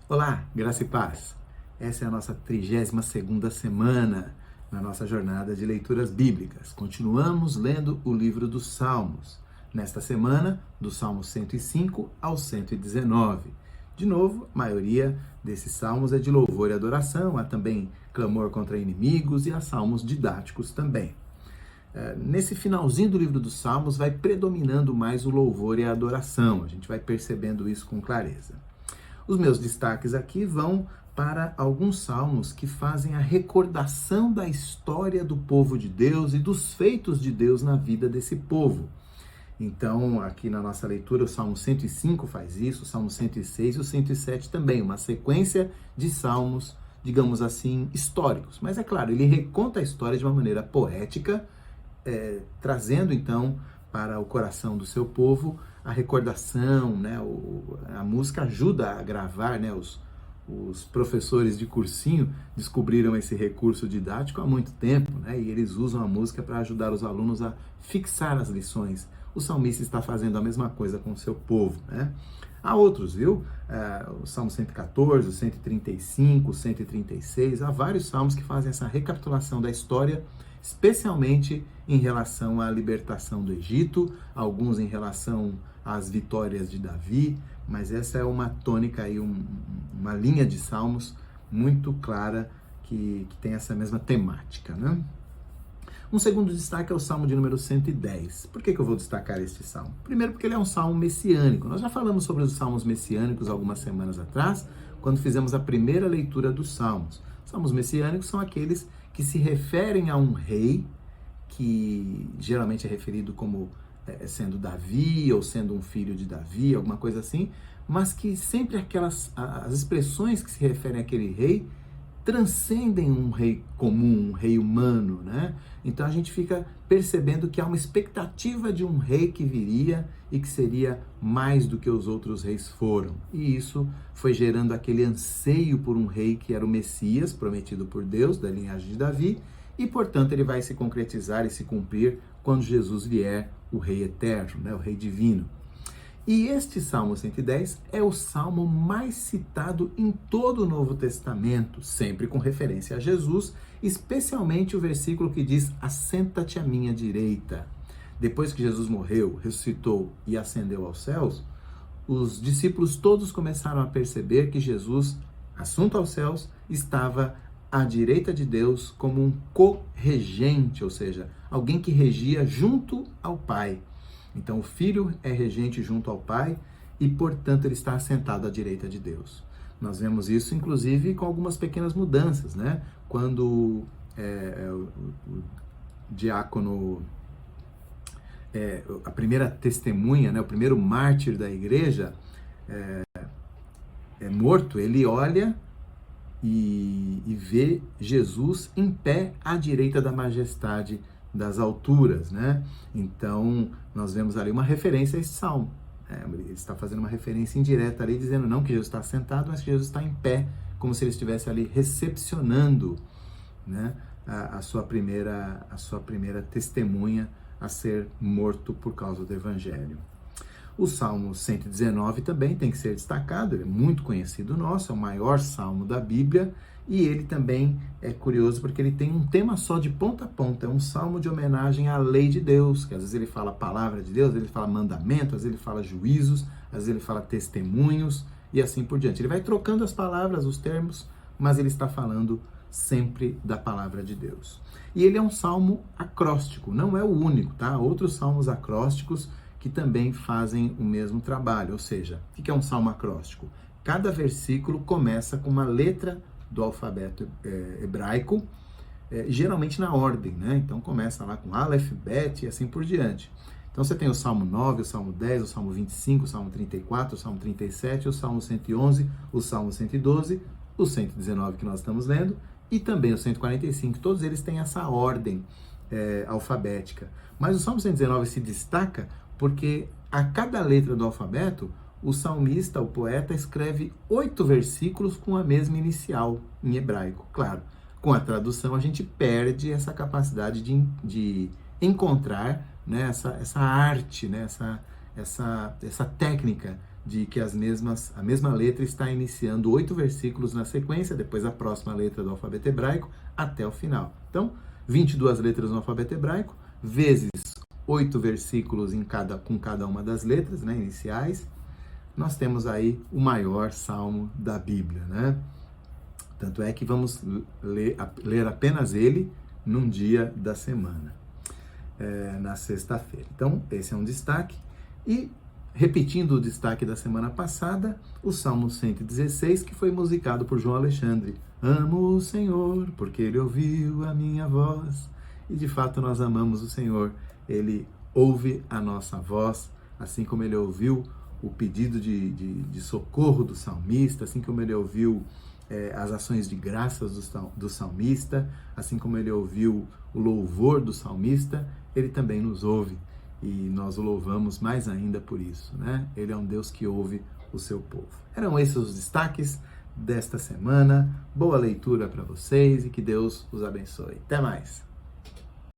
Olá, graça e paz. Essa é a nossa 32ª semana na nossa jornada de leituras bíblicas. Continuamos lendo o livro dos Salmos. Nesta semana, do Salmo 105 ao 119. De novo, a maioria desses salmos é de louvor e adoração, há também clamor contra inimigos e há salmos didáticos também. Nesse finalzinho do livro dos Salmos vai predominando mais o louvor e a adoração. A gente vai percebendo isso com clareza. Os meus destaques aqui vão para alguns salmos que fazem a recordação da história do povo de Deus e dos feitos de Deus na vida desse povo. Então, aqui na nossa leitura, o Salmo 105 faz isso, o Salmo 106 e o 107 também, uma sequência de salmos, digamos assim, históricos. Mas é claro, ele reconta a história de uma maneira poética, trazendo então para o coração do seu povo a recordação, né? A música ajuda a gravar, né? Os professores de cursinho descobriram esse recurso didático há muito tempo, né? E eles usam a música para ajudar os alunos a fixar as lições. O salmista está fazendo a mesma coisa com o seu povo, né? Há outros, viu? O Salmo 114, o 135, o 136, há vários salmos que fazem essa recapitulação da história, especialmente em relação à libertação do Egito, alguns em relação às vitórias de Davi, mas essa é uma tônica aí, uma linha de salmos muito clara que tem essa mesma temática, né? Um segundo destaque é o Salmo de número 110. Por que eu vou destacar este salmo? Primeiro porque ele é um salmo messiânico. Nós já falamos sobre os salmos messiânicos algumas semanas atrás, quando fizemos a primeira leitura dos salmos. Salmos messiânicos são aqueles que se referem a um rei, que geralmente é referido como sendo Davi ou sendo um filho de Davi, alguma coisa assim, mas que sempre as expressões que se referem àquele rei transcendem um rei comum, um rei humano, né? Então a gente fica percebendo que há uma expectativa de um rei que viria e que seria mais do que os outros reis foram. E isso foi gerando aquele anseio por um rei que era o Messias, prometido por Deus, da linhagem de Davi, e portanto ele vai se concretizar e se cumprir quando Jesus vier, o rei eterno, né? O rei divino. E este Salmo 110 é o salmo mais citado em todo o Novo Testamento, sempre com referência a Jesus, especialmente o versículo que diz: assenta-te à minha direita. Depois que Jesus morreu, ressuscitou e ascendeu aos céus, os discípulos todos começaram a perceber que Jesus, assunto aos céus, estava à direita de Deus como um co-regente, ou seja, alguém que regia junto ao Pai. Então, o Filho é regente junto ao Pai e, portanto, ele está assentado à direita de Deus. Nós vemos isso, inclusive, com algumas pequenas mudanças, né? Quando o diácono, a primeira testemunha, né? O primeiro mártir da igreja é morto, ele olha e vê Jesus em pé à direita da majestade das alturas, né? Então, nós vemos ali uma referência a esse salmo. Ele está fazendo uma referência indireta ali, dizendo não que Jesus está sentado, mas que Jesus está em pé, como se ele estivesse ali recepcionando, né, a sua primeira testemunha a ser morto por causa do Evangelho. O Salmo 119 também tem que ser destacado, ele é muito conhecido nosso, é o maior salmo da Bíblia, e ele também é curioso porque ele tem um tema só de ponta a ponta, é um salmo de homenagem à lei de Deus, que às vezes ele fala a palavra de Deus, ele fala mandamento, às vezes ele fala juízos, às vezes ele fala testemunhos, e assim por diante. Ele vai trocando as palavras, os termos, mas ele está falando sempre da palavra de Deus. E ele é um salmo acróstico, não é o único, tá? Há outros salmos acrósticos que também fazem o mesmo trabalho, ou seja, o que é um salmo acróstico? Cada versículo começa com uma letra do alfabeto hebraico, geralmente na ordem, né? Então começa lá com Aleph, Bet e assim por diante. Então você tem o Salmo 9, o Salmo 10, o Salmo 25, o Salmo 34, o Salmo 37, o Salmo 111, o Salmo 112, o 119 que nós estamos lendo e também o 145. Todos eles têm essa ordem alfabética. Mas o Salmo 119 se destaca porque a cada letra do alfabeto, o salmista, o poeta, escreve 8 versículos com a mesma inicial em hebraico. Claro, com a tradução a gente perde essa capacidade de encontrar, né, essa arte, né, essa técnica de que a mesma letra está iniciando 8 versículos na sequência, depois a próxima letra do alfabeto hebraico, até o final. Então, 22 letras no alfabeto hebraico, vezes 8 versículos com cada uma das letras, né, iniciais, nós temos aí o maior salmo da Bíblia, né? Tanto é que vamos ler apenas ele num dia da semana, na sexta-feira. Então, esse é um destaque. E, repetindo o destaque da semana passada, o Salmo 116, que foi musicado por João Alexandre. Amo o Senhor, porque Ele ouviu a minha voz. E, de fato, nós amamos o Senhor. Ele ouve a nossa voz, assim como Ele ouviu o pedido de socorro do salmista, assim como Ele ouviu as ações de graças do salmista, assim como Ele ouviu o louvor do salmista, Ele também nos ouve. E nós o louvamos mais ainda por isso, né? Ele é um Deus que ouve o seu povo. Eram esses os destaques desta semana. Boa leitura para vocês e que Deus os abençoe. Até mais!